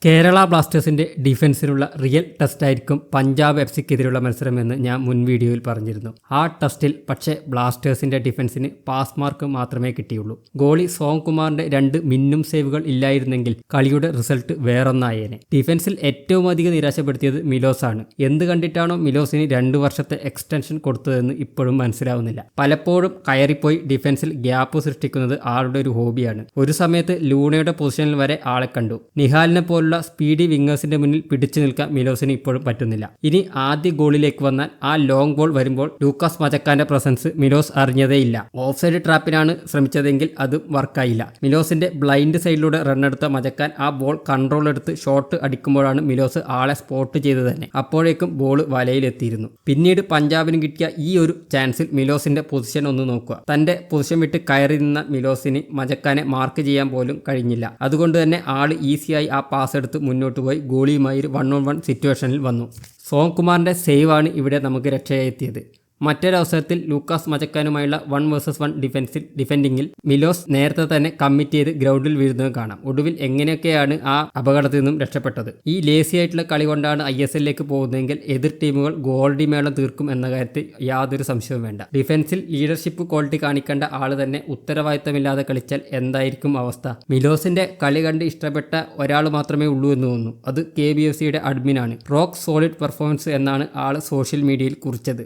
കേരള ബ്ലാസ്റ്റേഴ്സിന്റെ ഡിഫൻസിനുള്ള real ടെസ്റ്റായിരിക്കും Punjab F സിക്കെതിരെയുള്ള മത്സരമെന്ന് ഞാൻ മുൻ വീഡിയോയിൽ പറഞ്ഞിരുന്നു. ആ ടെസ്റ്റിൽ പക്ഷേ ബ്ലാസ്റ്റേഴ്സിന്റെ ഡിഫൻസിന് പാസ് മാർക്ക് മാത്രമേ കിട്ടിയുള്ളൂ. ഗോളി സോംകുമാറിന്റെ 2 മിന്നും സേവുകൾ ഇല്ലായിരുന്നെങ്കിൽ കളിയുടെ റിസൾട്ട് വേറൊന്നായേനെ. ഡിഫൻസിൽ ഏറ്റവും അധികം നിരാശപ്പെടുത്തിയത് മിലോസ് ആണ്. എന്ത് കണ്ടിട്ടാണോ മിലോസിന് 2 വർഷത്തെ എക്സ്റ്റൻഷൻ കൊടുത്തതെന്ന് ഇപ്പോഴും മനസ്സിലാവുന്നില്ല. പലപ്പോഴും കയറിപ്പോയി ഡിഫൻസിൽ ഗ്യാപ്പ് സൃഷ്ടിക്കുന്നത് ആളുടെ ഒരു ഹോബിയാണ്. ഒരു സമയത്ത് ലൂണയുടെ പൊസിഷനിൽ വരെ ആളെ കണ്ടു. നിഹാലിനെ പോലുള്ള സ്പീഡി വിങ്ങേഴ്സിന്റെ മുന്നിൽ പിടിച്ചു നിൽക്കാൻ മിലോസിന് ഇപ്പോഴും പറ്റുന്നില്ല. ഇനി ആദ്യ ഗോളിലേക്ക് വന്നാൽ ആ ലോങ് ബോൾ വരുമ്പോൾ ലൂക്കാസ് മജക്കാന്റെ പ്രസൻസ് മിലോസ് അറിഞ്ഞതേയില്ല. ഓഫ് സൈഡ് ട്രാപ്പിനാണ് ശ്രമിച്ചതെങ്കിൽ അത് വർക്കായില്ല. മിലോസിന്റെ ബ്ലൈൻഡ് സൈഡിലൂടെ റണ്ണെടുത്ത മജക്കാൻ ആ ബോൾ കൺട്രോൾ എടുത്ത് ഷോട്ട് അടിക്കുമ്പോഴാണ് മിലോസ് ആളെ സ്പോട്ട് ചെയ്തത് തന്നെ. അപ്പോഴേക്കും ബോൾ വലയിലെത്തിയിരുന്നു. പിന്നീട് പഞ്ചാബിന് കിട്ടിയ ഈ ഒരു ചാൻസിൽ മിലോസിന്റെ പൊസിഷൻ ഒന്ന് നോക്കുക. തന്റെ പൊസിഷൻ വിട്ട് കയറി നിന്ന മിലോസിന് മജക്കാനെ മാർക്ക് ചെയ്യാൻ പോലും കഴിഞ്ഞില്ല. അതുകൊണ്ട് തന്നെ ആള് ഈസിയായി ആ പാസ് എടുത്ത് മുന്നോട്ട് പോയി ഗോളിയുമായി ഒരു 1-on-1 സിറ്റുവേഷനിൽ വന്നു. സോംകുമാറിന്റെ സേവാണ് ഇവിടെ നമുക്ക് രക്ഷയെത്തിയത്. മറ്റൊരവസരത്തിൽ ലൂക്കാസ് മജക്കാനുമായുള്ള 1 vs 1 ഡിഫെൻഡിങ്ങിൽ മിലോസ് നേരത്തെ തന്നെ കമ്മിറ്റ് ചെയ്ത് ഗ്രൗണ്ടിൽ വീഴുന്നത് കാണാം. ഒടുവിൽ എങ്ങനെയൊക്കെയാണ് ആ അപകടത്തിൽ നിന്നും രക്ഷപ്പെട്ടത്. ഈ ലേസി ആയിട്ടുള്ള കളി കൊണ്ടാണ് ISLലേക്ക് പോകുന്നതെങ്കിൽ എതിർ ടീമുകൾ ഗോൾഡി മേളം തീർക്കും എന്ന കാര്യത്തിൽ യാതൊരു സംശയവും വേണ്ട. ഡിഫൻസിൽ ലീഡർഷിപ്പ് ക്വാളിറ്റി കാണിക്കേണ്ട ആള് തന്നെ ഉത്തരവാദിത്തമില്ലാതെ കളിച്ചാൽ എന്തായിരിക്കും അവസ്ഥ? മിലോസിന്റെ കളി കണ്ട് ഇഷ്ടപ്പെട്ട ഒരാൾ മാത്രമേ ഉള്ളൂ എന്ന് തോന്നുന്നു. അത് KBFCയുടെ അഡ്മിനാണ്. റോക്ക് സോളിഡ് പെർഫോമൻസ് എന്നാണ് ആള് സോഷ്യൽ മീഡിയയിൽ കുറിച്ചത്.